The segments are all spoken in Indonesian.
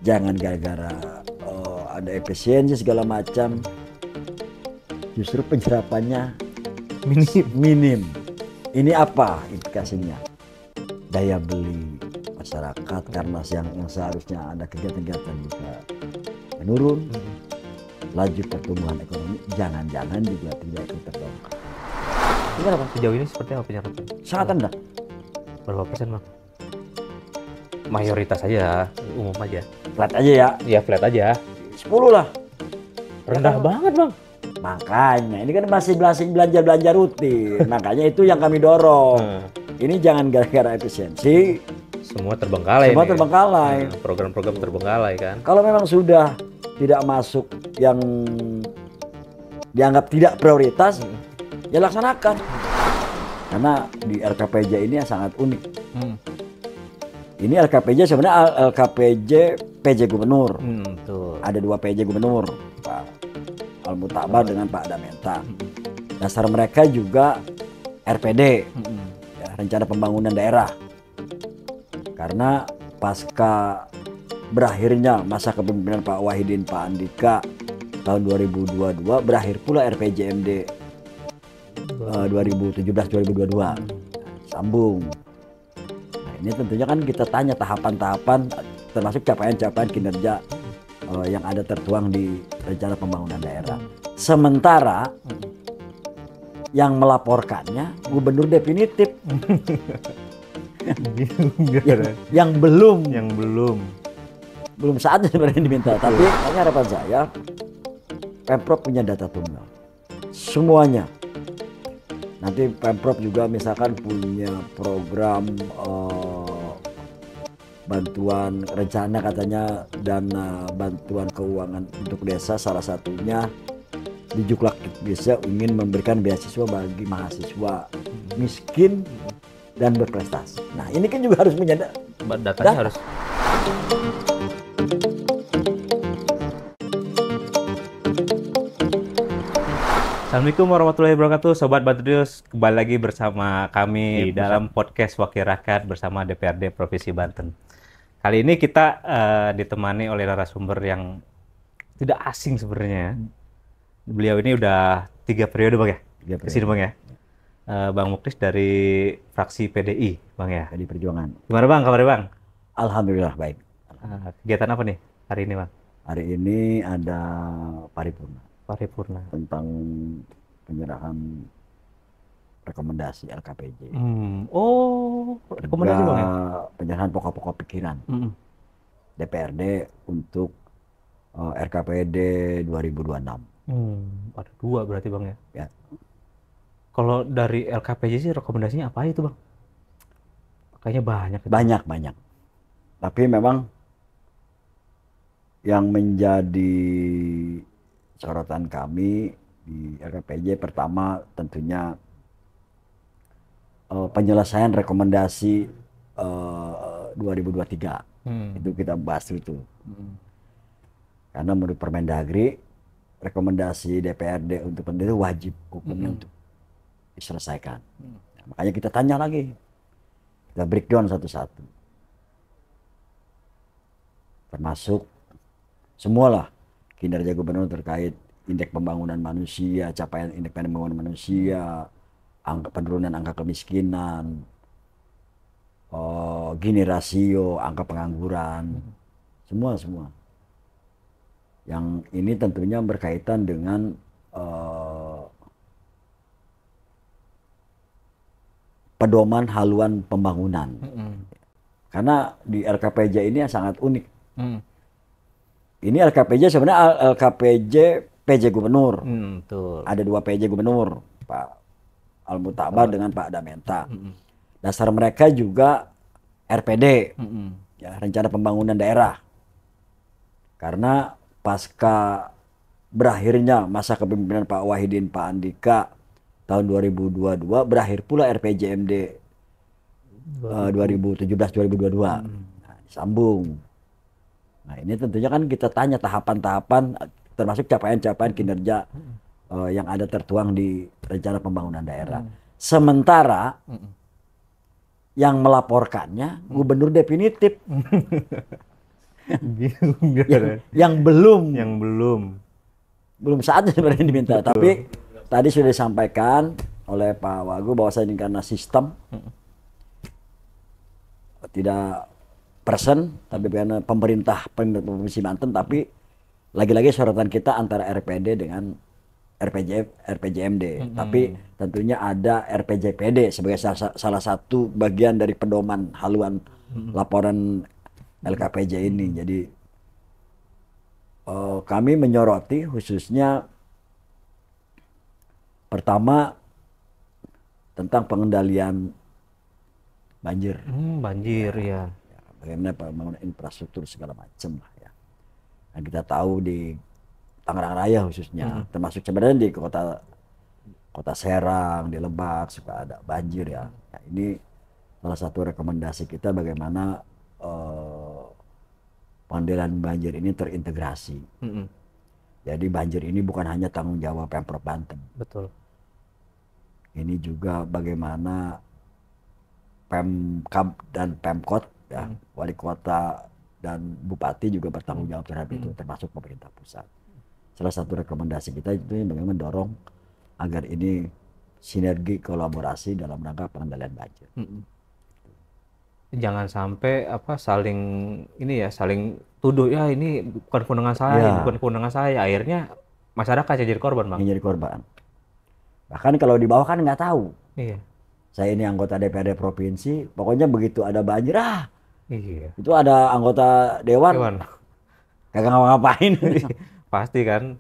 Jangan gara-gara ada efisiensi segala macam, justru penyerapannya minim. Ini apa implikasinya? Daya beli masyarakat karena yang seharusnya ada kegiatan-kegiatan juga menurun. Laju pertumbuhan ekonomi jangan-jangan juga tidak ikut terdongkrak. Gimana Bang? Sejauh ini seperti apa penyerapan? Sangat rendah. Berapa persen Bang? Mayoritas aja, umum aja. Flat aja ya. Iya flat aja. 10 lah. Rendah banget Bang. Makanya ini kan masih belanja rutin. Makanya itu yang kami dorong. Ini jangan gara-gara efisiensi. Semua terbengkalai. Semua terbengkalai. Program-program terbengkalai kan. Kalau memang sudah tidak masuk yang dianggap tidak prioritas, ya laksanakan. Karena di LKPJ ini sangat unik. Ini LKPJ sebenarnya LKPJ PJ Gubernur. Betul. Ada 2 PJ Gubernur, Pak Al-Mutabar dengan Pak Damenta. Dasar mereka juga RPD, ya, Rencana Pembangunan Daerah. Karena pasca berakhirnya masa kepemimpinan Pak Wahidin Pak Andika tahun 2022, berakhir pula RPJMD 2017-2022. Sambung. Nah, ini tentunya kan kita tanya tahapan-tahapan termasuk capaian-capaian kinerja yang ada tertuang di Rencana Pembangunan Daerah. Sementara yang melaporkannya gubernur definitif. yang belum saatnya sebenarnya diminta. Tapi harapan saya Pemprov punya data tunggal semuanya. Nanti Pemprov juga misalkan punya program bantuan rencana katanya dana bantuan keuangan untuk desa, salah satunya di Juklak Desa ingin memberikan beasiswa bagi mahasiswa miskin dan berprestasi. Nah ini kan juga harus punya datanya harus. Assalamualaikum warahmatullahi wabarakatuh, Sobat Bantudius. Kembali lagi bersama kami dalam podcast Wakil Rakyat bersama DPRD Provinsi Banten. Kali ini kita ditemani oleh narasumber yang tidak asing sebenarnya. Beliau ini udah 3 periode Bang ya? 3 periode. Kesini Bang ya? Bang Muklis dari fraksi PDI, Bang ya? PDI Perjuangan. Gimana Bang, kabarnya Bang? Alhamdulillah baik. Kegiatan apa nih hari ini Bang? Hari ini ada paripurna. Tentang penyerahan rekomendasi LKPJ. Rekomendasi Bang ya? Penyerahan pokok-pokok pikiran DPRD untuk RKPD 2026. Ada 2 berarti Bang ya? Ya. Kalau dari LKPJ sih rekomendasinya apa itu Bang? Kayaknya banyak. Banyak. Tapi memang yang menjadi sorotan kami di LKPJ pertama tentunya penyelesaian rekomendasi 2023. Itu kita bahas itu. Karena menurut Permendagri rekomendasi DPRD untuk pendiri wajib hukumnya untuk diselesaikan. Nah, makanya kita tanya lagi, kita breakdown satu-satu, termasuk semualah kinerja gubernur terkait indeks pembangunan manusia, capaian indeks pembangunan manusia, angka penurunan angka kemiskinan, Gini rasio, angka pengangguran, semua. Yang ini tentunya berkaitan dengan pedoman haluan pembangunan. Karena di LKPJ ini sangat unik. Ini LKPJ sebenarnya LKPJ PJ Gubernur. Betul. Ada 2 PJ Gubernur, Pak Al-Mutabar dengan Pak Damenta. Dasar mereka juga RPD, ya, Rencana Pembangunan Daerah. Karena pasca berakhirnya masa kepemimpinan Pak Wahidin Pak Andika tahun 2022, berakhir pula RPJMD 2017-2022. Nah, disambung. Nah ini tentunya kan kita tanya tahapan-tahapan termasuk capaian-capaian kinerja yang ada tertuang di Rencana Pembangunan Daerah. Sementara yang melaporkannya gubernur definitif. Bingung yang belum yang belum. saatnya sebenarnya diminta. Tapi tadi sudah disampaikan oleh Pak Wagub bahwa ini karena sistem tidak person, tapi karena pemerintah Provinsi Banten, tapi lagi-lagi sorotan kita antara RPD dengan RPJMD. Tapi tentunya ada RPJPD sebagai salah satu bagian dari pedoman haluan laporan LKPJ ini. Jadi kami menyoroti khususnya pertama tentang pengendalian banjir. Banjir ya. Bagaimana pembangunan infrastruktur segala macam lah ya. Dan kita tahu di Tangerang Raya khususnya, termasuk sebenarnya di kota Serang, di Lebak suka ada banjir ya. Nah, ini salah satu rekomendasi kita bagaimana pengendalian banjir ini terintegrasi. Jadi banjir ini bukan hanya tanggung jawab Pemprov Banten. Betul. Ini juga bagaimana Pemkab dan Pemkot, ya, wali kota dan bupati juga bertanggung jawab terhadap itu, termasuk pemerintah pusat. Salah satu rekomendasi kita itu bagaimana mendorong agar ini sinergi kolaborasi dalam rangka pengendalian banjir. Jangan sampai saling tuduh ya ini bukan kewenangan saya, Ya. bukan kewenangan saya. Akhirnya masyarakat yang jadi korban, Bang. Yang jadi korban. Bahkan kalau di bawah kan nggak tahu. Iya. Saya ini anggota DPRD provinsi, pokoknya begitu ada banjir, Iya. itu ada anggota dewan. Kagak ngapa-ngapain. Pasti kan,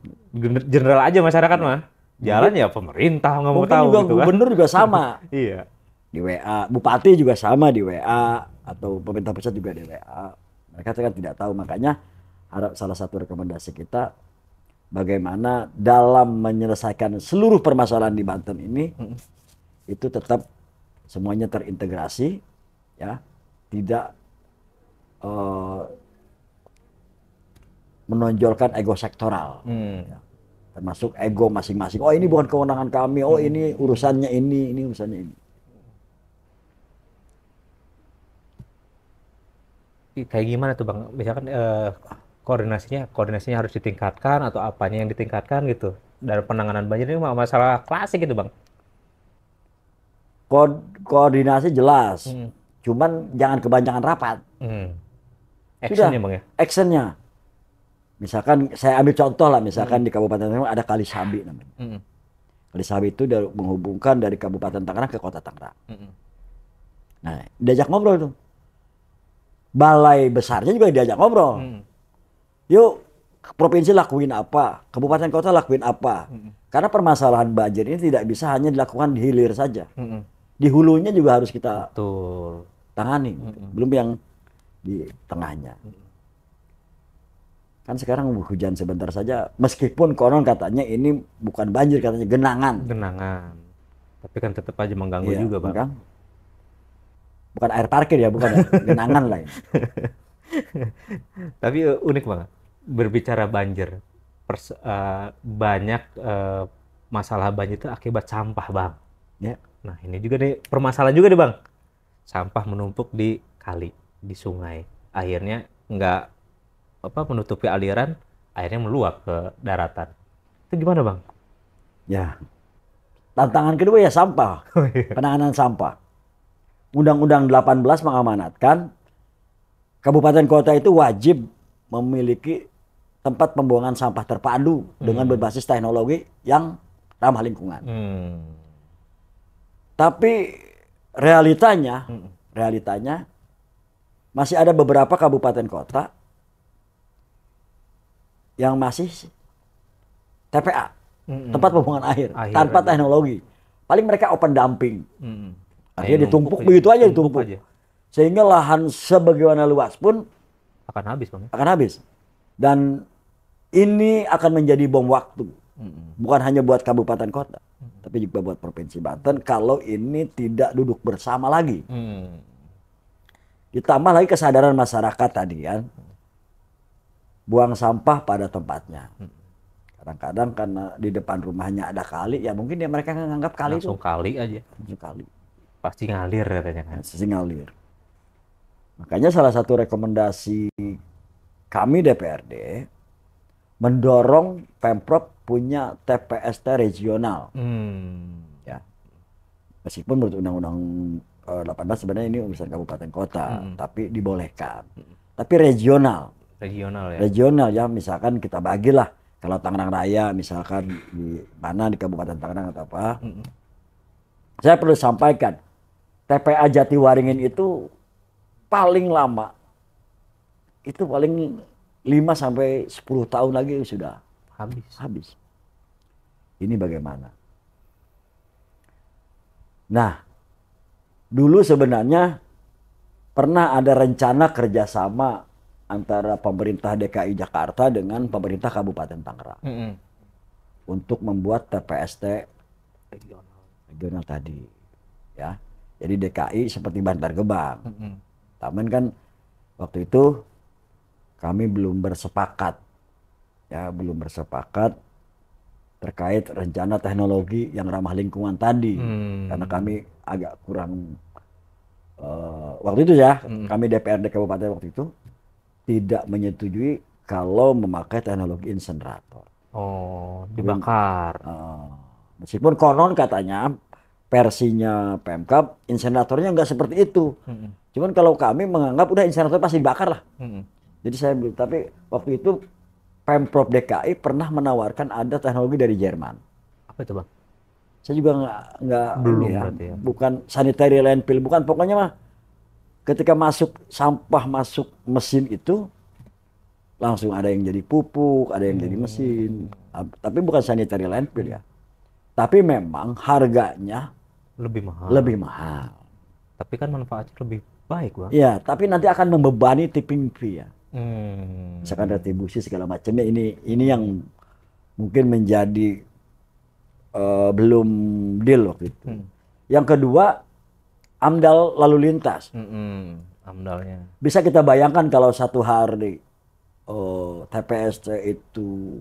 general aja masyarakat mah. Jalan ya pemerintah nggak mau Mungkin tahu juga gitu kan. gubernur juga sama. Iya. Di WA, bupati juga sama di WA, atau pemerintah pusat juga di WA. Mereka kan tidak tahu, makanya salah satu rekomendasi kita bagaimana dalam menyelesaikan seluruh permasalahan di Banten ini itu tetap semuanya terintegrasi, ya, tidak menonjolkan ego sektoral, ya, termasuk ego masing-masing. Oh ini bukan kewenangan kami, oh ini urusannya ini urusannya ini. Kayak gimana tuh Bang? Misalkan koordinasinya harus ditingkatkan atau apanya yang ditingkatkan gitu. Dalam penanganan banjir ini masalah klasik gitu Bang. Koordinasi jelas, cuman jangan kebanyakan rapat. Actionnya Bang ya? Actionnya. Misalkan saya ambil contoh lah, misalkan di Kabupaten Tangerang ada Kali Sabi namanya. Kali Sabi itu menghubungkan dari Kabupaten Tangerang ke Kota Tangerang. Nah, diajak ngobrol tuh. Balai besarnya juga diajak ngobrol. Yuk, provinsi lakuin apa, kabupaten kota lakuin apa. Karena permasalahan banjir ini tidak bisa hanya dilakukan di hilir saja. Di hulunya juga harus kita tangani. Belum yang di tengahnya. Kan sekarang hujan sebentar saja, meskipun konon katanya ini bukan banjir, katanya genangan. Genangan. Tapi kan tetap aja mengganggu juga Bang. Mengganggu. Bukan air parkir ya, bukan genangan lah ini. Tapi unik banget. Berbicara banjir, banyak masalah banjir itu akibat sampah Bang. Ya. Nah ini juga nih permasalahan juga nih Bang. Sampah menumpuk di kali, di sungai. Akhirnya nggak menutupi aliran, akhirnya meluap ke daratan. Itu gimana Bang? Ya. Tantangan kedua ya sampah. Penanganan sampah. Undang-Undang 18 mengamanatkan kabupaten kota itu wajib memiliki tempat pembuangan sampah terpadu dengan berbasis teknologi yang ramah lingkungan. Tapi realitanya masih ada beberapa kabupaten kota yang masih TPA, tempat pembuangan air tanpa aja. Teknologi. Paling mereka open dumping. Akhirnya ditumpuk begitu aja, ditumpuk. Sehingga lahan sebagaimana luas pun akan habis Bang. Akan habis. Dan ini akan menjadi bom waktu. Bukan hanya buat kabupaten kota, tapi juga buat Provinsi Banten kalau ini tidak duduk bersama lagi. Ditambah lagi kesadaran masyarakat tadi kan. Buang sampah pada tempatnya. Kadang-kadang karena di depan rumahnya ada kali, ya mungkin dia mereka nganggap kali itu. Langsung kali aja. Langsung kali. Pasti ngalir katanya kan. Pasti ngalir. Makanya salah satu rekomendasi kami DPRD mendorong Pemprov punya TPST regional. Ya. Meskipun menurut Undang-Undang 18 sebenarnya ini urusan kabupaten kota, tapi dibolehkan. Tapi regional. Regional ya. Regional ya, misalkan kita bagilah kalau Tangerang Raya misalkan di mana di Kabupaten Tangerang atau apa. Saya perlu sampaikan, TPA Jatiwaringin itu paling lama itu paling 5 sampai 10 tahun lagi sudah habis. Ini bagaimana? Nah, dulu sebenarnya pernah ada rencana kerjasama antara pemerintah DKI Jakarta dengan pemerintah Kabupaten Tangerang untuk membuat TPST regional tadi, ya. Jadi DKI seperti Bantar Gebang. Tapi kan waktu itu kami belum bersepakat, ya, terkait rencana teknologi yang ramah lingkungan tadi, karena kami agak kurang waktu itu ya, kami DPRD Kabupaten waktu itu tidak menyetujui kalau memakai teknologi insenerator. Oh, dibakar. Meskipun konon katanya versinya Pemkab inseneratornya nggak seperti itu. Cuman kalau kami menganggap udah insenerator pasti dibakar lah. Jadi saya belum. Tapi waktu itu Pemprov DKI pernah menawarkan ada teknologi dari Jerman. Apa itu, Bang? Saya juga nggak belum ya, berarti ya. Bukan sanitary landfill, bukan, pokoknya mah ketika sampah masuk mesin itu langsung ada yang jadi pupuk, ada yang jadi mesin. Tapi bukan sanitary landfill ya. Tapi memang harganya lebih mahal. Tapi kan manfaatnya lebih baik, Bang. Ya, tapi nanti akan membebani tipping fee ya. Misalkan retribusi segala macamnya, ini yang mungkin menjadi belum deal waktu itu. Yang kedua, AMDAL lalu lintas. AMDALnya. Bisa kita bayangkan kalau satu hari TPST itu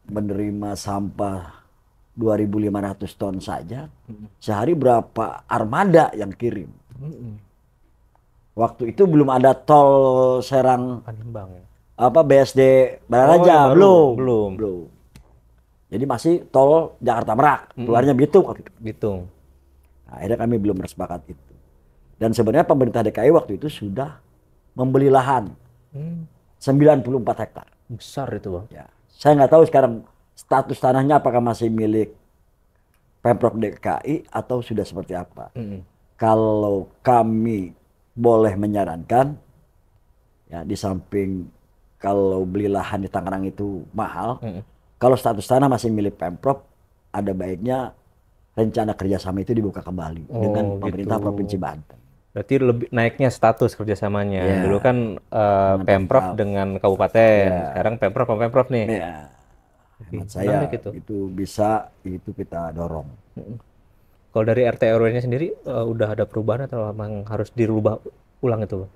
menerima sampah 2.500 ton saja, sehari berapa armada yang kirim. Waktu itu belum ada tol Serang Panimbang ya. BSD Bararaja, belum. Jadi masih tol Jakarta Merak, keluarnya Bitung. Nah, akhirnya kami belum bersepakat itu. Dan sebenarnya pemerintah DKI waktu itu sudah membeli lahan 94 hektar. Besar itu, Bang. Ya. Saya nggak tahu sekarang status tanahnya apakah masih milik Pemprov DKI atau sudah seperti apa. Kalau kami boleh menyarankan, ya, di samping kalau beli lahan di Tangerang itu mahal, kalau status tanah masih milik Pemprov, ada baiknya rencana kerjasama itu dibuka kembali dengan pemerintah Provinsi Banten. Berarti lebih naiknya status kerjasamanya. Yeah. Dulu kan Pemprov dengan kabupaten, sekarang Pemprov sama Pemprov nih. Menurut saya itu bisa, itu kita dorong. Kalau dari RT RW-nya sendiri udah ada perubahan atau memang harus dirubah ulang itu, Bang?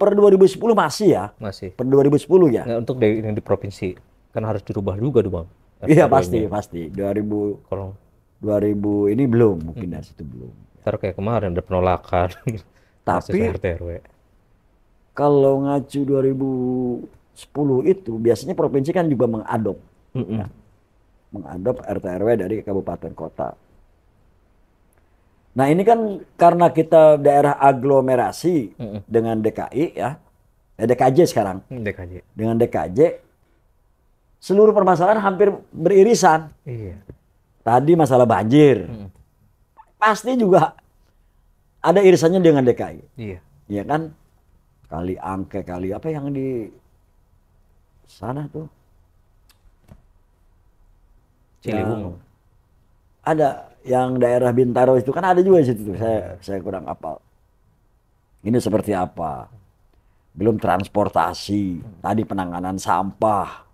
Per 2010 masih ya. Masih. Per 2010 ya. Nggak, untuk di provinsi kan harus dirubah juga tuh, Bang. Iya pasti. 2000 ini belum, mungkin dari situ belum. Ntar kayak kemarin ada penolakan. Tapi RT RW. Kalau ngacu 2010 itu biasanya provinsi kan juga mengadop, ya, mengadop RT RW dari kabupaten kota. Nah ini kan karena kita daerah aglomerasi dengan DKI ya, DKJ sekarang. Dengan DKJ, seluruh permasalahan hampir beririsan. Iya. Tadi masalah banjir, pasti juga ada irisannya dengan DKI. Iya. Iya kan? Kali Angke, kali apa yang di sana tuh? Ciliwung. Ada yang daerah Bintaro itu kan ada juga di situ tuh. Saya kurang hafal. Ini seperti apa? Belum transportasi, tadi penanganan sampah.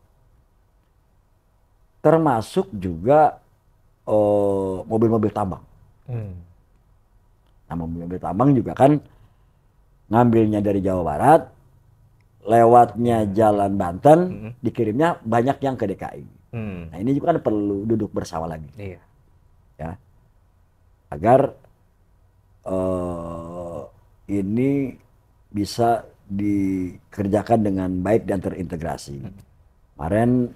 Termasuk juga mobil-mobil tambang. Nah, mobil-mobil tambang juga kan ngambilnya dari Jawa Barat, lewatnya Jalan Banten, dikirimnya banyak yang ke DKI. Nah ini juga kan perlu duduk bersama lagi. Iya. Ya, agar ini bisa dikerjakan dengan baik dan terintegrasi. Kemarin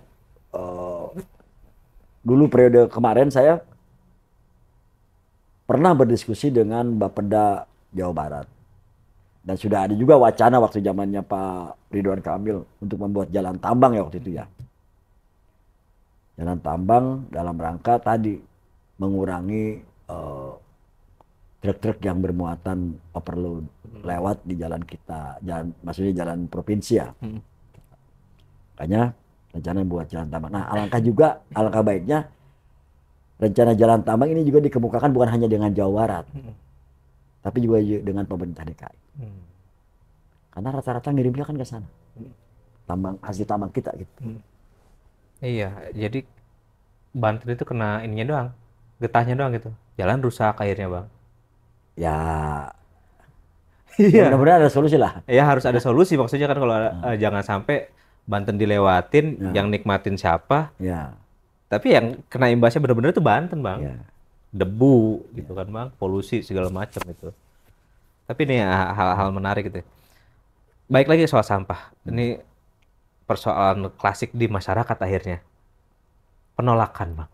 dulu periode kemarin saya pernah berdiskusi dengan Bapeda Jawa Barat. Dan sudah ada juga wacana waktu zamannya Pak Ridwan Kamil untuk membuat jalan tambang ya waktu itu ya. Jalan tambang dalam rangka tadi mengurangi truk-truk yang bermuatan overload lewat di jalan kita, maksudnya jalan provinsi ya. Makanya rencana buat jalan tambang. Nah, alangkah baiknya rencana jalan tambang ini juga dikemukakan bukan hanya dengan Jawa Barat, tapi juga dengan pemerintah DKI. Karena rata-rata ngirimnya kan ke sana. Tambang, hasil tambang kita gitu. Iya, jadi Banten itu kena ininya doang, getahnya doang gitu. Jalan rusak akhirnya, Bang. Ya, Iya. mudah-mudahan ada solusi lah. Ya harus ada solusi, maksudnya kan kalau jangan sampai Banten dilewatin, yang nikmatin siapa, Ya, tapi yang kena imbasnya benar-benar itu Banten, Bang. ya. Debu gitu kan, Bang, polusi segala macam itu. Tapi ini hal-hal menarik gitu. Baik lagi soal sampah. Ini persoalan klasik di masyarakat akhirnya. Penolakan, Bang.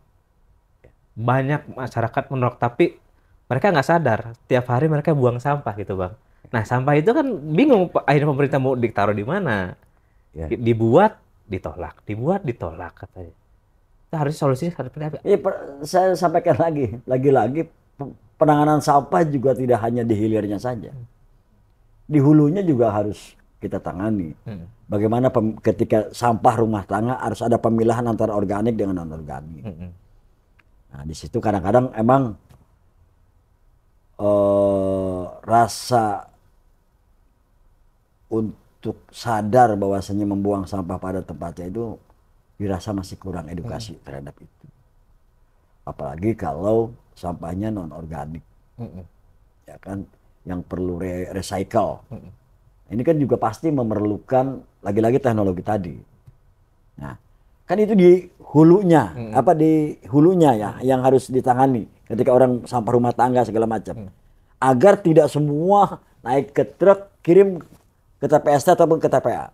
Banyak masyarakat menolak, tapi mereka nggak sadar. Tiap hari mereka buang sampah gitu, Bang. Nah, sampah itu kan bingung akhirnya pemerintah mau ditaruh di mana. Ya. Dibuat, ditolak katanya. Itu harusnya solusinya seperti apa? Ya, saya sampaikan lagi-lagi penanganan sampah juga tidak hanya di hilirnya saja. Di hulunya juga harus kita tangani. Bagaimana ketika sampah rumah tangga harus ada pemilahan antara organik dengan non-organik. Nah, di situ kadang-kadang emang rasa untuk sadar bahwasanya membuang sampah pada tempatnya itu dirasa masih kurang edukasi terhadap itu. Apalagi kalau sampahnya non-organik. Ya kan, yang perlu recycle. Ini kan juga pasti memerlukan lagi-lagi teknologi tadi. Nah, kan itu di hulunya, di hulunya ya yang harus ditangani ketika orang sampah rumah tangga segala macam. Agar tidak semua naik ke truk kirim ke TPST ataupun ke TPA.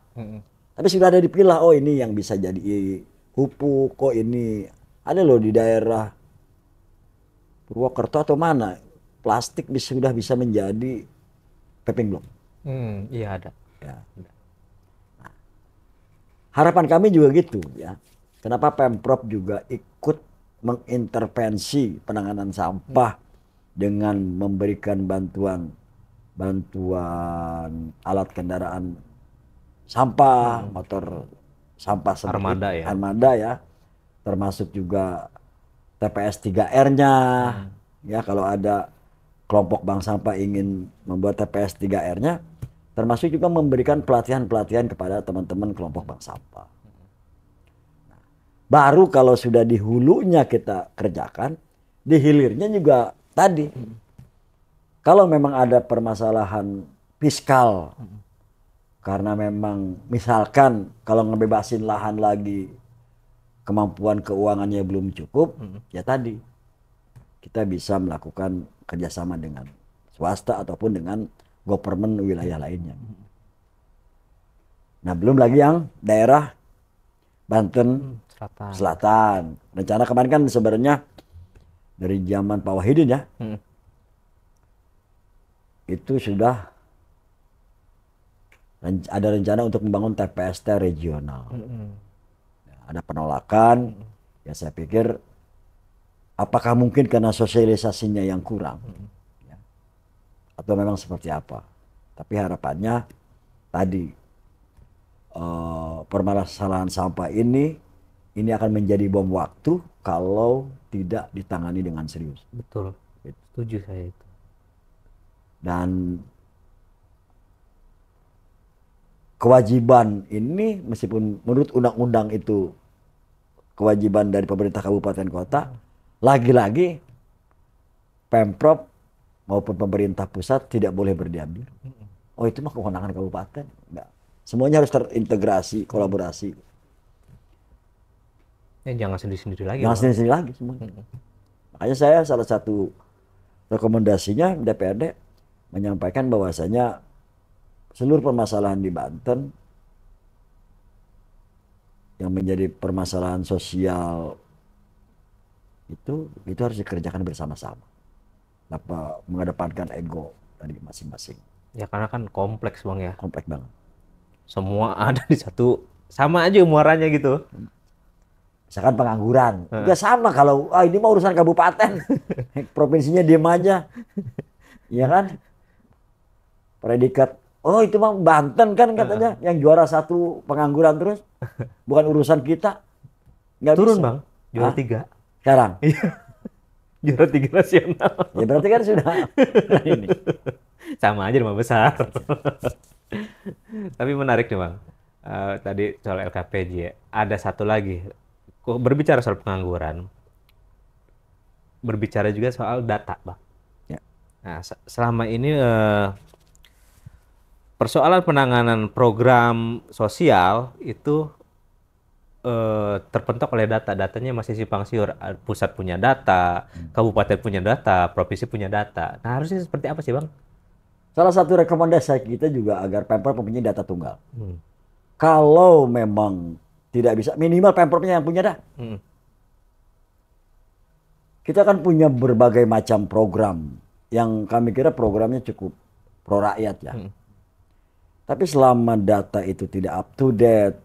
Tapi sudah ada dipilah, oh ini yang bisa jadi pupuk, kok ini ada loh di daerah Purwokerto atau mana plastik sudah bisa menjadi paving block. Iya ada. Ya. Nah, harapan kami juga gitu ya. Kenapa Pemprov juga ikut mengintervensi penanganan sampah dengan memberikan bantuan alat kendaraan sampah, motor sampah seperti armada ya, termasuk juga TPS 3R-nya. Ya, kalau ada kelompok bank sampah ingin membuat TPS 3R-nya, termasuk juga memberikan pelatihan-pelatihan kepada teman-teman kelompok bank sampah. Nah, baru kalau sudah di hulunya kita kerjakan, di hilirnya juga tadi. Kalau memang ada permasalahan fiskal, karena memang misalkan kalau ngebebasin lahan lagi kemampuan keuangannya belum cukup, ya tadi kita bisa melakukan kerjasama dengan swasta ataupun dengan government wilayah lainnya. Nah, belum lagi yang daerah Banten Selatan. Rencana kemarin kan sebenarnya dari zaman Pak Wahidin ya, itu sudah ada rencana untuk membangun TPST regional. Ada penolakan, ya saya pikir apakah mungkin karena sosialisasinya yang kurang, ya, atau memang seperti apa. Tapi harapannya tadi permasalahan sampah ini akan menjadi bom waktu kalau tidak ditangani dengan serius. Betul, setuju saya itu. Dan kewajiban ini meskipun menurut undang-undang itu kewajiban dari pemerintah kabupaten kota, lagi-lagi Pemprov maupun pemerintah pusat tidak boleh berdiam diri. Oh, itu mah kewenangan kabupaten. Enggak. Semuanya harus terintegrasi, kolaborasi. Ya, jangan sendiri-sendiri lagi. Jangan sendiri-sendiri lagi semuanya. Makanya saya salah satu rekomendasinya DPRD menyampaikan bahwasanya seluruh permasalahan di Banten yang menjadi permasalahan sosial itu harus dikerjakan bersama-sama. Tanpa mengedepankan ego dari masing-masing. Ya karena kan kompleks Bang ya. Kompleks banget. Semua ada di satu, sama aja muaranya gitu. Misalkan pengangguran, juga sama kalau ini mah urusan kabupaten, provinsinya diem aja, ya kan? Predikat, itu mah Banten kan katanya yang juara 1 pengangguran terus, bukan urusan kita. Nggak turun bisa. Bang, juara 3. Sekarang? Juara 3 nasional. Ya berarti kan sudah ini. Sama aja 5 besar. Tapi menarik nih Bang, tadi soal LKPJ ya. Ada satu lagi. Berbicara soal pengangguran, berbicara juga soal data, Bang. Ya. Nah, selama ini persoalan penanganan program sosial itu terpentok oleh data. Datanya masih simpang siur. Pusat punya data, kabupaten punya data, provinsi punya data. Nah, harusnya seperti apa sih, Bang? Salah satu rekomendasi kita juga agar Pemprov mempunyai data tunggal. Kalau memang tidak bisa, minimal Pemprovnya yang punya dah. Kita kan punya berbagai macam program yang kami kira programnya cukup pro rakyat ya. Tapi selama data itu tidak up to date,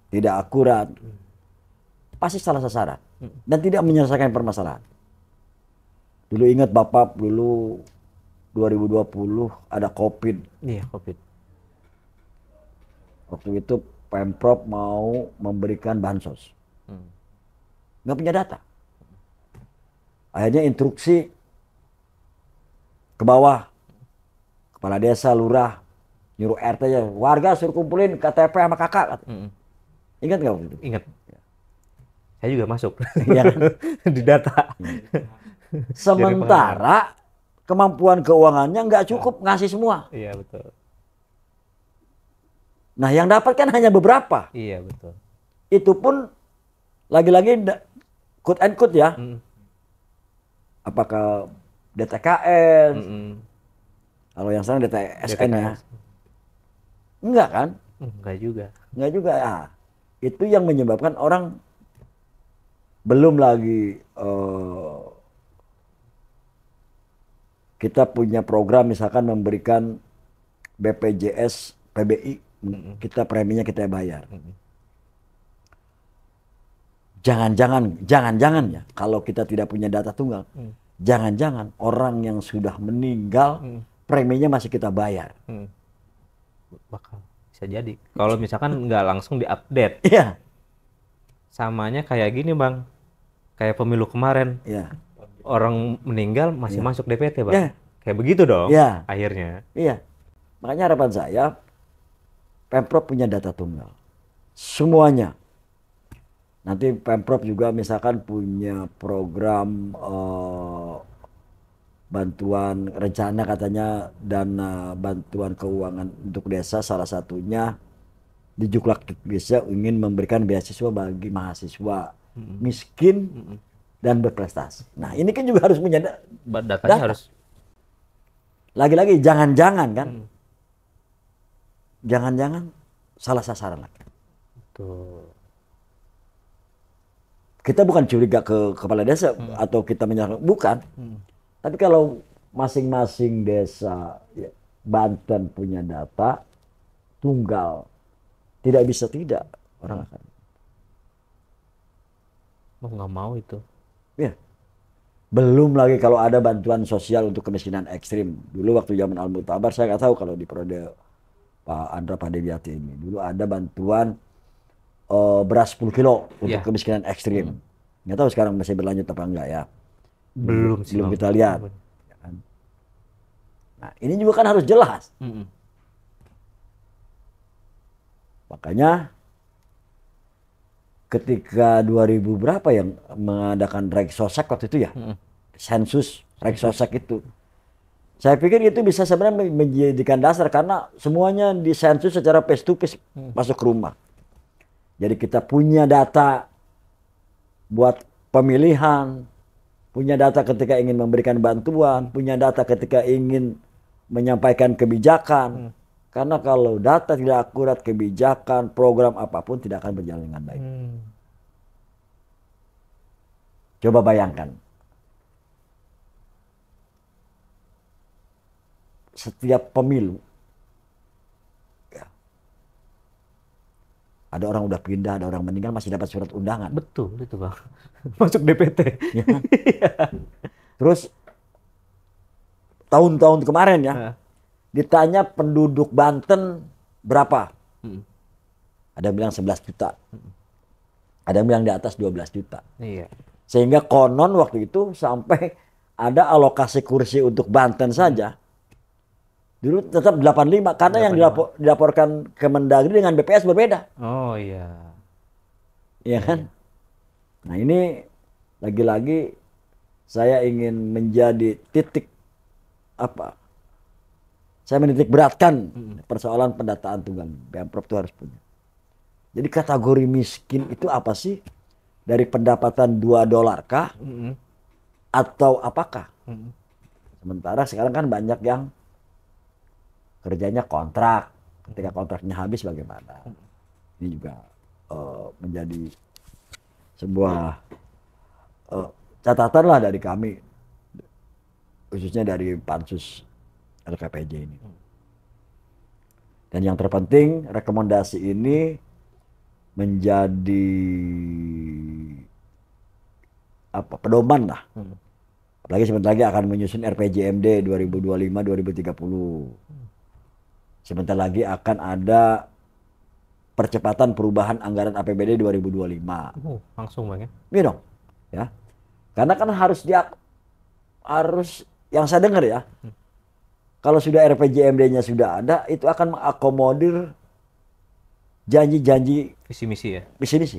tidak akurat, pasti salah sasaran dan tidak menyelesaikan permasalahan. Dulu ingat Bapak, dulu 2020 ada COVID. Iya, COVID. Waktu itu Pemprov mau memberikan bansos. Nggak punya data. Akhirnya instruksi ke bawah. Kepala desa, lurah, nyuruh RT nya, warga suruh kumpulin KTP sama kakak. Ingat nggak waktu itu? Ingat. Saya juga masuk. Ya kan? Di data. Sementara kemampuan keuangannya nggak cukup ngasih semua. Iya, betul. Nah, yang dapat kan hanya beberapa. Iya, betul. Itu pun lagi-lagi quote and quote ya. Apakah DTKS? Kalau yang sekarang DTSN ya. Enggak kan? Enggak juga. Enggak juga ya. Itu yang menyebabkan orang belum lagi kita punya program misalkan memberikan BPJS, PBI, kita preminya kita bayar. Jangan-jangan ya, kalau kita tidak punya data tunggal, jangan-jangan orang yang sudah meninggal preminya masih kita bayar. Bakal bisa jadi. Kalau misalkan nggak langsung diupdate. Iya. Samanya kayak gini Bang, kayak pemilu kemarin. Iya. Orang meninggal masih masuk DPT Bang. Ya. Kayak begitu dong. Ya. Akhirnya. Iya. Makanya harapan saya Pemprov punya data tunggal. Semuanya. Nanti Pemprov juga misalkan punya program bantuan rencana katanya dana bantuan keuangan untuk desa, salah satunya di Juklak Desa ingin memberikan beasiswa bagi mahasiswa miskin dan berprestasi. Nah, ini kan juga harus punya Datanya data. harus. Lagi-lagi jangan-jangan kan. Jangan-jangan salah sasaran lagi. Betul. Kita bukan curiga ke kepala desa atau kita menyalahkan, bukan. Tapi kalau masing-masing desa Banten punya data tunggal, tidak bisa tidak orang akan. Oh, nggak mau itu. Ya. Belum lagi kalau ada bantuan sosial untuk kemiskinan ekstrim. Dulu waktu zaman Al-Mutabar, saya nggak tahu kalau di periode Pak Andra Pandewiati ini. Dulu ada bantuan beras 10 kilo untuk kemiskinan ekstrim. Nggak tahu sekarang masih berlanjut apa enggak ya. Belum sih. Belum kita lihat. Nah, ini juga kan harus jelas. Makanya ketika 2000 berapa yang mengadakan Reksosek waktu itu ya, sensus Reksosek itu, saya pikir itu bisa sebenarnya menjadikan dasar karena semuanya disensus secara face to face masuk ke rumah. Jadi kita punya data buat pemilihan, punya data ketika ingin memberikan bantuan, punya data ketika ingin menyampaikan kebijakan. Karena kalau data tidak akurat, kebijakan, program apapun tidak akan berjalan dengan baik. Coba bayangkan, setiap pemilu, ya, ada orang udah pindah, ada orang meninggal masih dapat surat undangan. Betul itu Bang. Masuk DPT. Ya. Terus tahun-tahun kemarin ya, ditanya penduduk Banten berapa? Ada yang bilang 11 juta. Ada yang bilang di atas 12 juta. Iya. Sehingga konon waktu itu sampai ada alokasi kursi untuk Banten saja. Dulu tetap 85 karena 85. Yang dilaporkan ke Mendagri dengan BPS berbeda. Oh iya. Iya kan? Nah ini lagi-lagi saya ingin menjadi titik apa? Saya menitik beratkan persoalan pendataan tunggal. Pemprov itu harus punya. Jadi kategori miskin itu apa sih? Dari pendapatan $2 kah? Atau apakah? Sementara sekarang kan banyak yang kerjanya kontrak. Ketika kontraknya habis bagaimana? Ini juga menjadi sebuah catatan lah dari kami. Khususnya dari Pansus LKPJ ini. Dan yang terpenting rekomendasi ini menjadi pedoman lah. Apalagi sebentar lagi akan menyusun RPJMD 2025-2030. Sebentar lagi akan ada percepatan perubahan anggaran APBD 2025. Langsung Bang ya? Iya dong. Ya. Karena kan harus yang saya dengar ya. Kalau sudah RPJMD-nya sudah ada, itu akan mengakomodir janji-janji visi misi ya. Visi misi.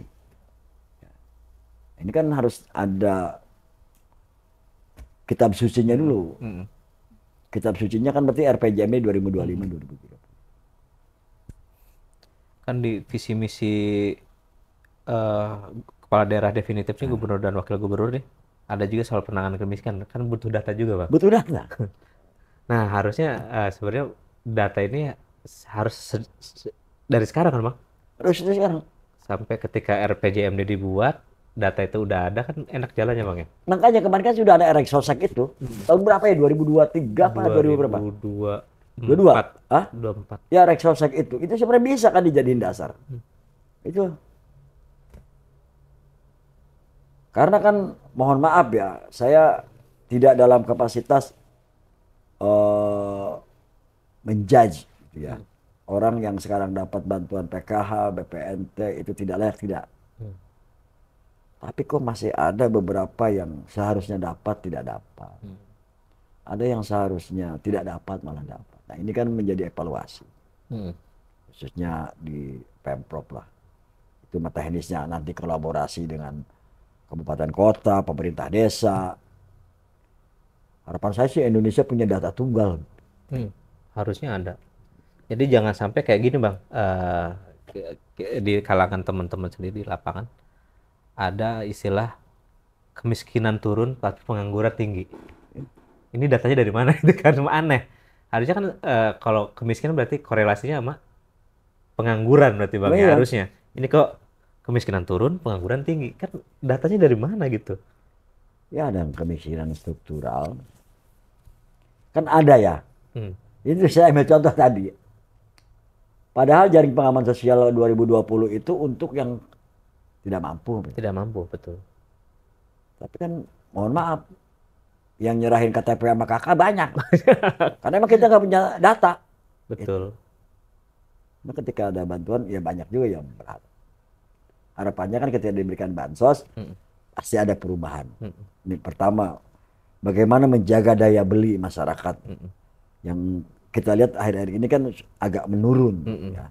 Ini kan harus ada kitab sucinya dulu. Kitab sucinya kan berarti RPJMD 2025-2030. Kan di visi misi kepala daerah definitifnya gubernur dan wakil gubernur nih, ada juga soal penanganan kemiskinan. Kan butuh data juga Bang. Butuh data. Nah harusnya sebenarnya data ini harus dari sekarang kan Bang? Harus dari sekarang. Sampai ketika RPJMD dibuat, data itu udah ada kan enak jalannya Bang ya? Makanya kemarin kan sudah ada Reksosek itu. Tahun berapa ya? 2023 apa 2000 berapa? 22. 24. Ya Reksosek itu sebenarnya bisa kan dijadiin dasar. Itu. Karena kan mohon maaf ya, saya tidak dalam kapasitas menjudge gitu ya. Orang yang sekarang dapat bantuan PKH, BPNT itu tidak layak, tidak. Tapi kok masih ada beberapa yang seharusnya dapat, tidak dapat. Ada yang seharusnya tidak dapat, malah dapat. Nah ini kan menjadi evaluasi. Khususnya di Pemprov lah. Itu teknisnya nanti kolaborasi dengan kabupaten kota, pemerintah desa. Harapan saya sih Indonesia punya data tunggal. Harusnya ada. Jadi jangan sampai kayak gini Bang, di kalangan teman-teman sendiri di lapangan, ada istilah kemiskinan turun tapi pengangguran tinggi. Ini datanya dari mana? Itu kan aneh. Harusnya kan kalau kemiskinan berarti korelasinya sama pengangguran berarti Bang ya, harusnya. Ini kok kemiskinan turun, pengangguran tinggi. Kan datanya dari mana gitu? Ya ada kemiskinan struktural. Kan ada ya. Itu saya ambil contoh tadi. Padahal jaring pengaman sosial 2020 itu untuk yang tidak mampu. Tidak mampu, betul. Tapi kan mohon maaf, yang nyerahin KTP sama kakak banyak. Karena emang kita nggak punya data. Betul. Nah, ketika ada bantuan, ya banyak juga yang berharap. Harapannya kan ketika diberikan bansos, pasti ada perubahan. Ini pertama, bagaimana menjaga daya beli masyarakat. Yang kita lihat akhir-akhir ini kan agak menurun. Ya.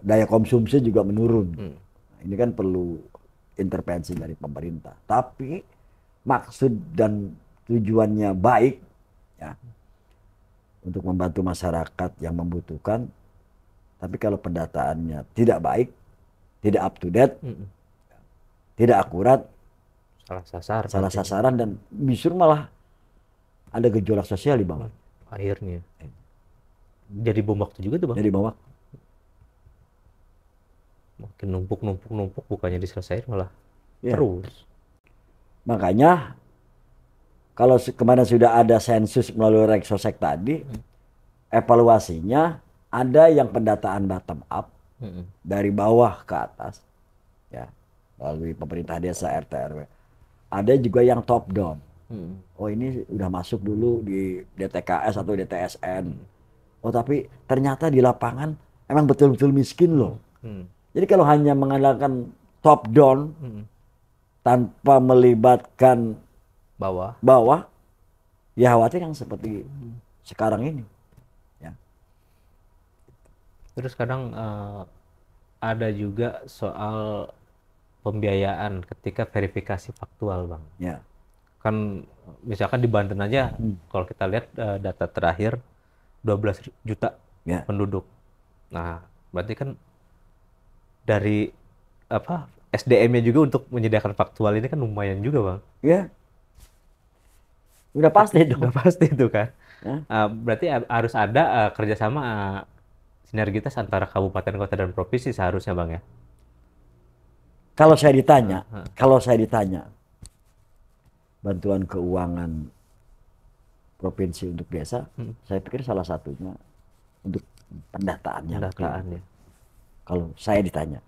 Daya konsumsi juga menurun. Nah, ini kan perlu intervensi dari pemerintah. Tapi maksud dan tujuannya baik, ya, untuk membantu masyarakat yang membutuhkan. Tapi kalau pendataannya tidak baik, tidak up to date, tidak akurat, salah sasaran, dan justru malah ada gejolak sosial di bawah. Akhirnya. Jadi bom waktu juga tuh Bang. Jadi bom waktu. Makin numpuk bukannya diselesaikan malah Ya. terus. Makanya kalau kemarin sudah ada sensus melalui Reksosek tadi, evaluasinya ada yang pendataan bottom up dari bawah ke atas, ya, melalui pemerintah desa, RT RW. Ada juga yang top down. Oh ini udah masuk dulu di DTKS atau DTSN. Oh tapi ternyata di lapangan emang betul-betul miskin loh. Jadi kalau hanya mengandalkan top down tanpa melibatkan bawah, ya khawatir yang seperti sekarang ini. Ya. Terus kadang ada juga soal pembiayaan ketika verifikasi faktual Bang. Ya. Kan misalkan di Banten aja kalau kita lihat data terakhir 12 juta penduduk. Nah, berarti kan dari apa SDM-nya juga untuk menyediakan faktual ini kan lumayan juga Bang. Ya. Udah pasti dong. Udah pasti itu kan. Ya. Berarti harus ada kerjasama sinergitas antara kabupaten, kota, dan provinsi seharusnya Bang ya. Kalau saya ditanya, bantuan keuangan provinsi untuk desa, saya pikir salah satunya untuk pendataannya. Ya. Kalau saya ditanya,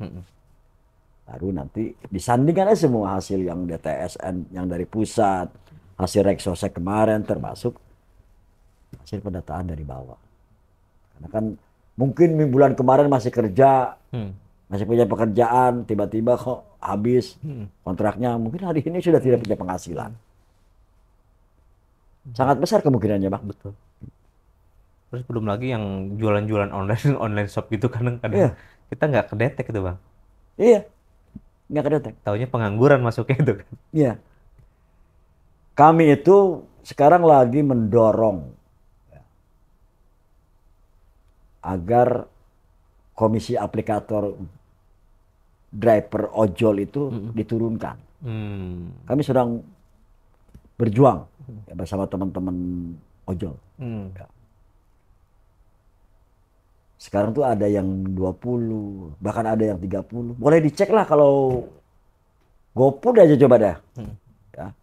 baru nanti disandingkan aja semua hasil yang DTSN, yang dari pusat, hasil Reksosek kemarin, termasuk hasil pendataan dari bawah. Karena kan mungkin bulan kemarin masih kerja, masih punya pekerjaan, tiba-tiba kok habis kontraknya, mungkin hari ini sudah tidak punya penghasilan. Sangat besar kemungkinannya Bang. Betul. Terus belum lagi yang jualan-jualan online shop gitu kadang-kadang kita nggak kedetek itu Bang. Iya, nggak kedetek. Taunya pengangguran masuknya itu kan. Iya. Kami itu sekarang lagi mendorong agar komisi aplikator driver ojol itu diturunkan. Kami sedang berjuang bersama teman-teman ojol. Ya. Sekarang tuh ada yang 20, bahkan ada yang 30. Boleh dicek lah kalau GoFood aja coba dah. Ya.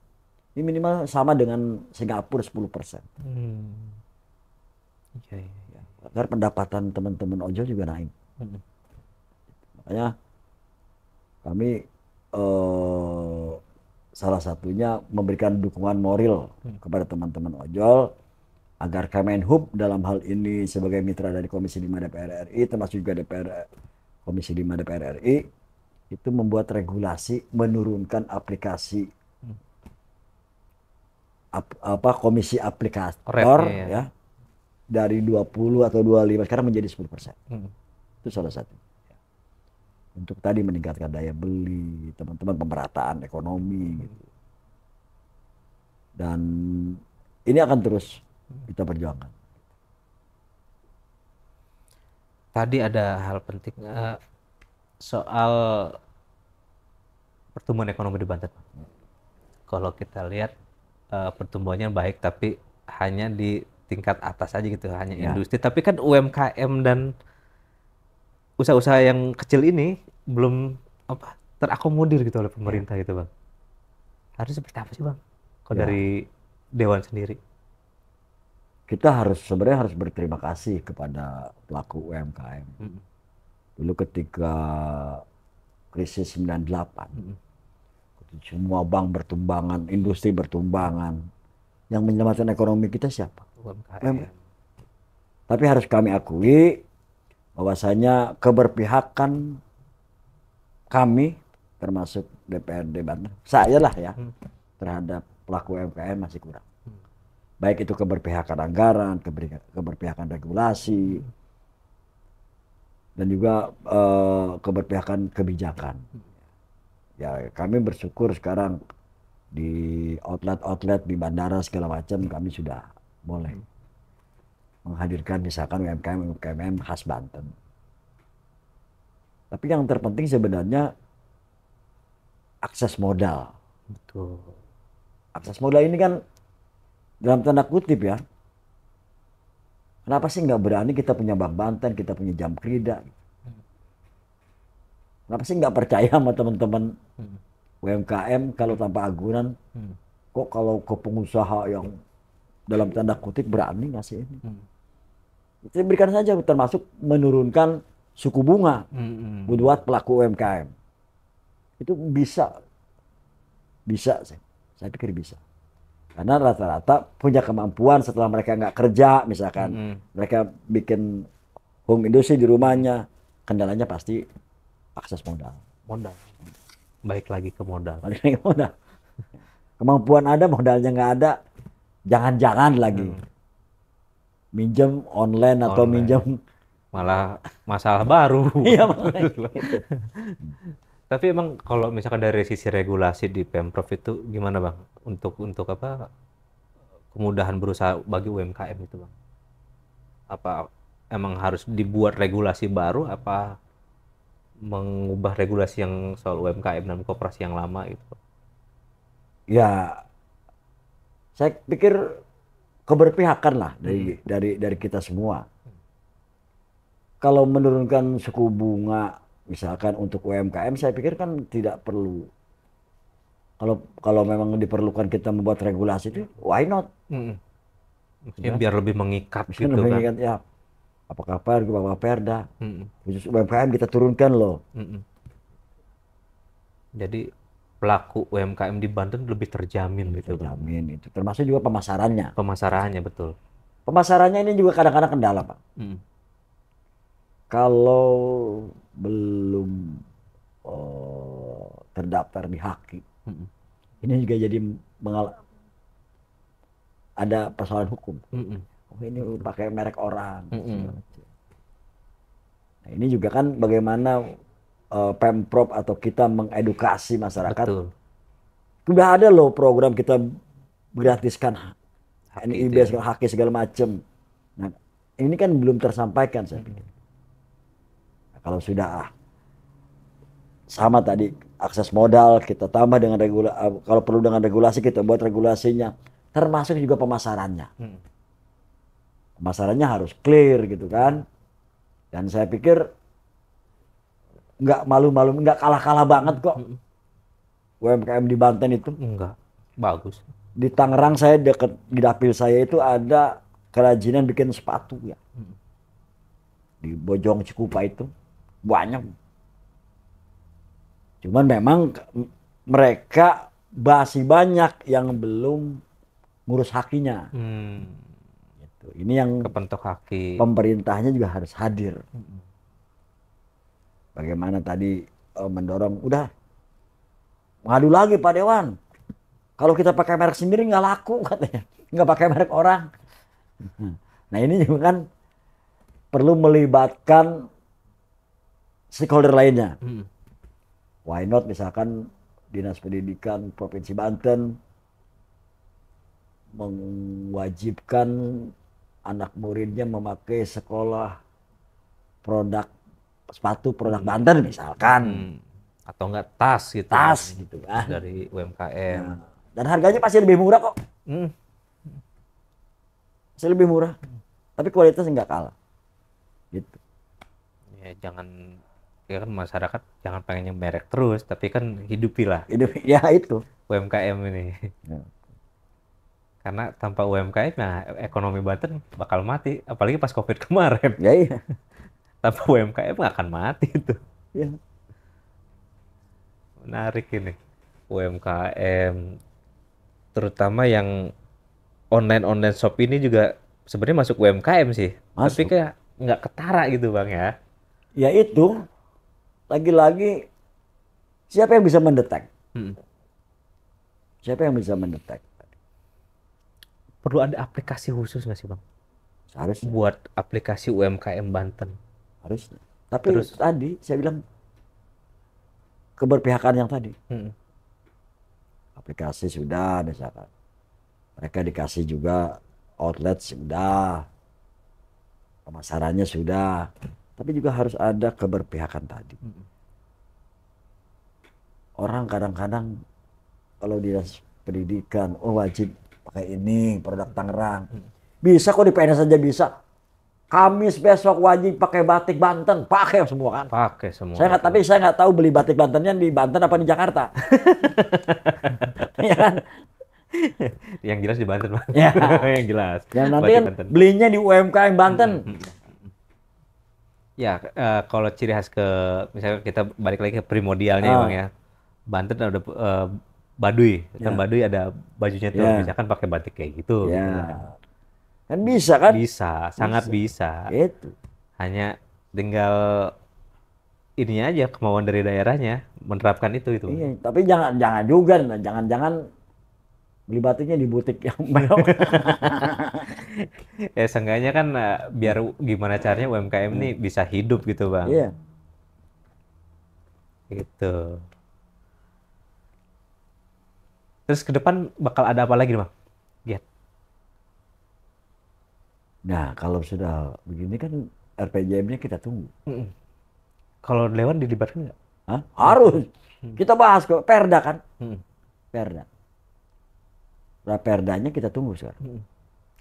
Ini minimal sama dengan Singapura 10%. Ya. Agar pendapatan teman-teman ojol juga naik. Makanya kami salah satunya memberikan dukungan moral kepada teman-teman ojol agar Kemenhub dalam hal ini sebagai mitra dari Komisi 5 DPR RI, termasuk juga Komisi 5 DPR RI, itu membuat regulasi menurunkan aplikasi komisi aplikator ya dari 20 atau 25 sekarang menjadi 10%. Itu salah satu. Untuk tadi meningkatkan daya beli teman-teman, pemerataan ekonomi gitu. Dan ini akan terus kita perjuangkan. Tadi ada hal penting soal pertumbuhan ekonomi di Banten. Kalau kita lihat pertumbuhannya baik, tapi hanya di tingkat atas aja gitu, hanya industri. Tapi kan UMKM dan usaha-usaha yang kecil ini belum terakomodir gitu oleh pemerintah gitu Bang. Harusnya seperti apa sih Bang? Kalau dari Dewan sendiri? Kita sebenarnya harus berterima kasih kepada pelaku UMKM. Dulu ketika krisis 98, semua bank bertumbangan, industri bertumbangan. Yang menyelamatkan ekonomi kita siapa? UMKM. Tapi harus kami akui bahwasanya keberpihakan kami, termasuk DPRD Banten, saya lah ya, terhadap pelaku UMKM masih kurang. Baik itu keberpihakan anggaran, keberpihakan regulasi, dan juga keberpihakan kebijakan. Ya kami bersyukur sekarang di outlet di bandara segala macam kami sudah boleh menghadirkan misalkan UMKM khas Banten. Tapi yang terpenting sebenarnya akses modal. Betul. Akses modal ini kan dalam tanda kutip ya, Kenapa sih nggak berani kita punya Bank Banten, kita punya Jam Krida? Kenapa sih nggak percaya sama teman-teman UMKM kalau tanpa agunan? Kok kalau ke pengusaha yang dalam tanda kutip berani ngasih ini? Itu berikan saja, termasuk menurunkan suku bunga buat pelaku UMKM. Itu bisa saya pikir bisa. Karena rata-rata punya kemampuan setelah mereka nggak kerja, misalkan mereka bikin home industry di rumahnya, kendalanya pasti akses modal. Baik lagi ke modal. Balik lagi ke modal. Kemampuan ada, modalnya nggak ada, jangan-jangan lagi minjem online atau minjem malah masalah baru. Iya, makanya. Tapi emang kalau misalkan dari sisi regulasi di Pemprov itu gimana Bang? Untuk apa kemudahan berusaha bagi UMKM itu Bang? Apa emang harus dibuat regulasi baru, apa mengubah regulasi yang soal UMKM dan koperasi yang lama itu? Ya, saya pikir keberpihakan lah dari kita semua. Kalau menurunkan suku bunga misalkan untuk UMKM, saya pikir kan tidak perlu. Kalau memang diperlukan kita membuat regulasi itu, why not? Maksudnya biar lebih mengikat gitu Lebih kan? mengikat, ya. Apakah Perda, khusus UMKM kita turunkan loh. Jadi pelaku UMKM di Banten lebih terjamin gitu Bang? Terjamin itu, termasuk juga pemasarannya. Pemasarannya betul. Pemasarannya ini juga kadang-kadang kendala, Pak. Kalau belum terdaftar di Haki, ini juga jadi ada persoalan hukum. Oh, ini pakai merek orang. Nah, ini juga kan bagaimana Pemprov atau kita mengedukasi masyarakat. Betul. Sudah ada loh program kita gratiskan NIB, ya. Haki segala macam. Nah, ini kan belum tersampaikan saya pikir. Nah, kalau sudah sama tadi akses modal kita tambah dengan kalau perlu dengan regulasi kita buat regulasinya, termasuk juga pemasarannya. Pemasarannya harus clear gitu kan. Dan saya pikir nggak malu-malu, nggak kalah-kalah banget kok UMKM di Banten itu. Enggak, bagus. Di Tangerang saya dekat di dapil saya itu ada kerajinan bikin sepatu ya. Di Bojong Cikupa itu banyak. Cuman memang mereka masih banyak yang belum ngurus hakinya. Gitu. Ini yang kepentok haki. Pemerintahnya juga harus hadir. Bagaimana tadi mendorong, udah ngadu lagi Pak Dewan. Kalau kita pakai merek sendiri nggak laku katanya, nggak pakai merek orang. Nah ini juga kan perlu melibatkan stakeholder lainnya. Why not misalkan Dinas Pendidikan Provinsi Banten mewajibkan anak muridnya memakai sekolah produk sepatu produk Banten misalkan. Atau enggak tas gitu. Tas gitu kan. Dari UMKM. Ya. Dan harganya pasti lebih murah kok. Pasti lebih murah. Tapi kualitasnya nggak kalah. Gitu. Ya jangan, ya kan masyarakat jangan pengennya merek terus, tapi kan hidupilah. Ya itu. UMKM ini. Ya. Karena tanpa UMKM ya ekonomi Banten bakal mati. Apalagi pas COVID kemarin. Ya iya. Tanpa UMKM nggak akan mati itu. Ya. Menarik ini. UMKM. Terutama yang online shop ini juga sebenarnya masuk UMKM sih. Masuk. Tapi kayak nggak ketara gitu Bang ya. Ya itu. Lagi-lagi siapa yang bisa mendetek? Siapa yang bisa mendetek? Perlu ada aplikasi khusus nggak sih Bang? Harusnya. Buat aplikasi UMKM Banten. Harusnya. Tapi tadi saya bilang keberpihakan yang tadi. Aplikasi sudah misalkan. Mereka dikasih juga outlet sudah. Pemasarannya sudah. Tapi juga harus ada keberpihakan tadi. Orang kadang-kadang kalau Dinas Pendidikan, oh wajib pakai ini produk Tangerang. Bisa kok di PNS saja bisa. Kamis besok wajib pakai batik Banten, pakai semua kan. Pakai semua. Tapi saya nggak tahu beli batik Bantennya di Banten apa di Jakarta. Ya kan? Yang jelas di Banten, Bang. Ya. Yang jelas. Yang nanti Batik kan Banten. belinya di UMKM Banten. Ya, kalau ciri khas misalnya kita balik lagi ke primordialnya ya, Bang ya. Banten ada Baduy, kan Baduy ada bajunya tuh, misalkan pakai batik kayak gitu. Ya. Gitu. Kan bisa kan? Bisa, sangat bisa. Itu. Hanya tinggal ininya aja, kemauan dari daerahnya menerapkan itu. Iya, tapi jangan juga, jangan beli batiknya di butik yang mewah. Ya seenggaknya kan biar gimana caranya UMKM ini bisa hidup gitu, Bang. Iya. Gitu. Terus ke depan bakal ada apa lagi, Bang? Giat. Nah, kalau sudah begini kan RPJM-nya kita tunggu. Kalau Dewan dilibatkan nggak? Hah? Harus. Kita bahas kok Perda kan? Perda. Perdanya kita tunggu sekarang.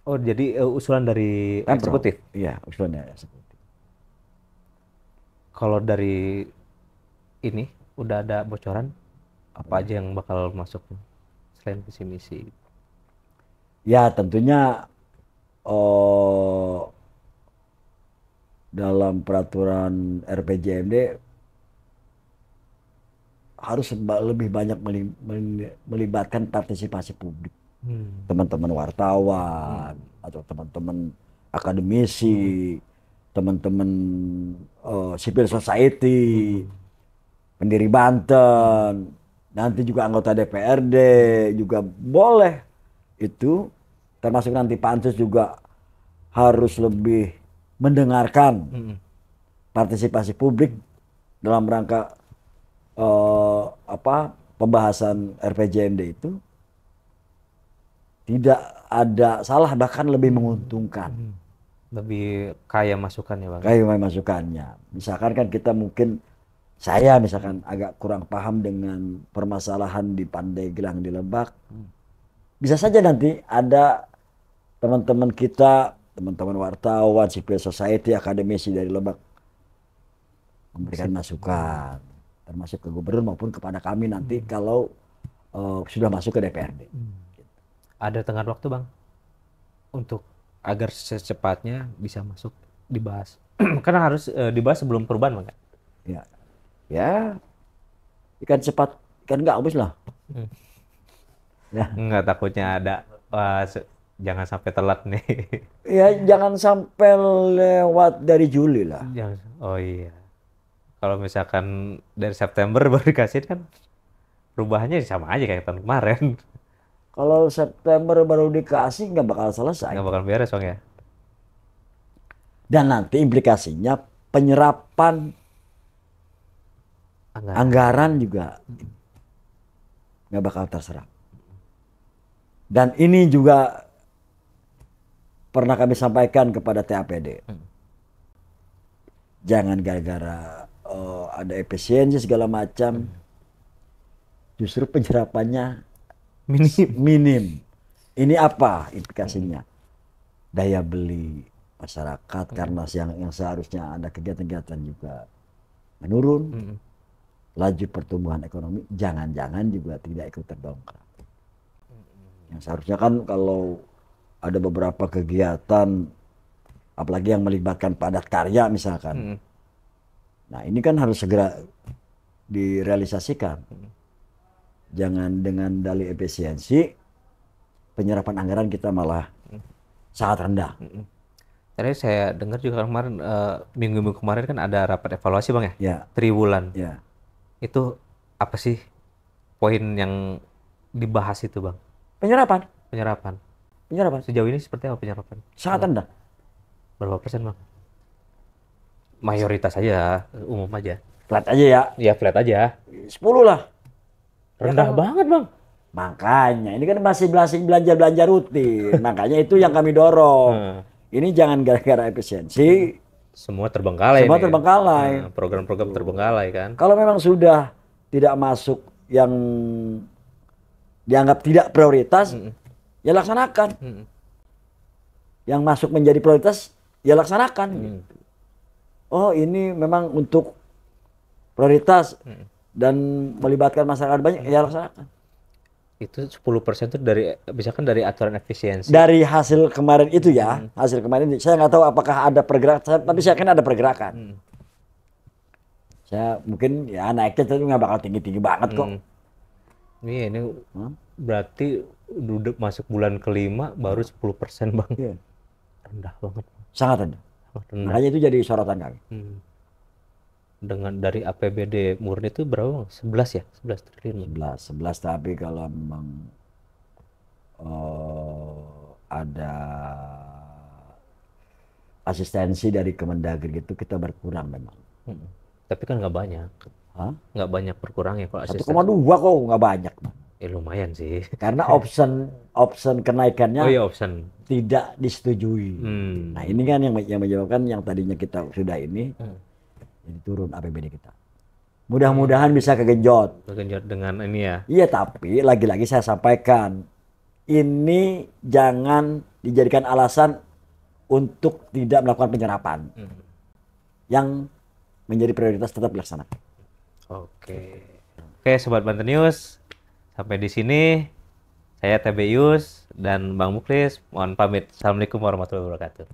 Oh, jadi usulan dari eksekutif? Iya, usulan dari eksekutif. Kalau dari ini udah ada bocoran apa aja yang bakal masuk selain visi misi? Ya, tentunya dalam peraturan RPJMD harus lebih banyak melibatkan partisipasi publik. Teman-teman wartawan atau teman-teman akademisi, teman-teman civil society, pendiri Banten, nanti juga anggota DPRD juga boleh itu, termasuk nanti pansus juga harus lebih mendengarkan partisipasi publik dalam rangka pembahasan RPJMD itu. Tidak ada salah, bahkan lebih menguntungkan. Lebih kaya masukannya, Bang. Kaya masukannya. Misalkan kan kita saya misalkan agak kurang paham dengan permasalahan di Pandeglang di Lebak. Bisa saja nanti ada teman-teman kita, teman-teman wartawan, civil society, akademisi dari Lebak memberikan masukan, termasuk ke gubernur maupun kepada kami nanti kalau sudah masuk ke DPRD. Ada tenggat waktu, Bang, untuk agar secepatnya bisa masuk dibahas. Karena harus dibahas sebelum perubahan, Bang. Ya, ikan cepat, ikan nggak habis lah. Ya. Nggak, takutnya ada, jangan sampai telat nih. Ya, jangan sampai lewat dari Juli lah. Oh iya. Kalau misalkan dari September baru dikasih kan perubahannya sama aja kayak tahun kemarin. Kalau September baru dikasih nggak bakal selesai. Nggak bakal beres, Bang ya. Dan nanti implikasinya penyerapan anggaran juga nggak bakal terserap. Dan ini juga pernah kami sampaikan kepada TAPD. Jangan gara-gara ada efisiensi segala macam, justru penyerapannya minim. Ini apa implikasinya? Daya beli masyarakat karena yang seharusnya ada kegiatan-kegiatan juga menurun. Laju pertumbuhan ekonomi jangan-jangan juga tidak ikut terdongkrak. Yang seharusnya kan kalau ada beberapa kegiatan, apalagi yang melibatkan padat karya misalkan. Nah, ini kan harus segera direalisasikan. Jangan dengan dalih efisiensi, penyerapan anggaran kita malah sangat rendah. Tadi saya dengar juga kemarin, minggu-minggu kemarin kan ada rapat evaluasi, Bang ya? Ya. Triwulan. Ya. Itu apa sih poin yang dibahas itu, Bang? Penyerapan. Sejauh ini seperti apa penyerapan? Sangat rendah. Berapa persen, Bang? Mayoritas aja, umum aja. Flat aja ya. Ya flat aja. 10 lah. Rendah banget, Bang. Makanya ini kan masih belanja rutin. Makanya itu yang kami dorong. Ini jangan gara-gara efisiensi. Semua terbengkalai. Program-program terbengkalai kan. Kalau memang sudah tidak masuk yang dianggap tidak prioritas, ya laksanakan. Yang masuk menjadi prioritas ya laksanakan. Gitu. Oh ini memang untuk prioritas dan melibatkan masyarakat banyak, ya laksanakan. Itu 10% itu dari, misalkan dari aturan efisiensi. Dari hasil kemarin itu ya, hasil kemarin saya nggak tahu apakah ada pergerakan, tapi saya yakin ada pergerakan. Saya mungkin ya naiknya tapi nggak bakal tinggi-tinggi banget kok. Iya, ini berarti duduk masuk bulan kelima baru 10% Bang. Iya. Rendah banget. Sangat rendah. Makanya itu jadi sorotan kami. Dengan dari APBD murni itu berapa Bang? 11 ya? 11 triliun. 11 tapi kalau memang ada asistensi dari Kemendagri gitu kita berkurang memang. Tapi kan nggak banyak. Hah? Nggak banyak berkurangnya kalau asistensi. 1,2 kok nggak banyak. Lumayan sih. Karena option kenaikannya option tidak disetujui. Nah ini kan yang menyebabkan yang tadinya kita sudah ini jadi turun APBD kita. Mudah-mudahan bisa kegenjot. Kegenjot dengan ini ya. Iya tapi lagi-lagi saya sampaikan ini jangan dijadikan alasan untuk tidak melakukan penyerapan. Yang menjadi prioritas tetap dilaksanakan. Oke, Sobat Banten News. Sampai di sini saya TB Yus dan Bang Muklis mohon pamit. Assalamualaikum warahmatullahi wabarakatuh.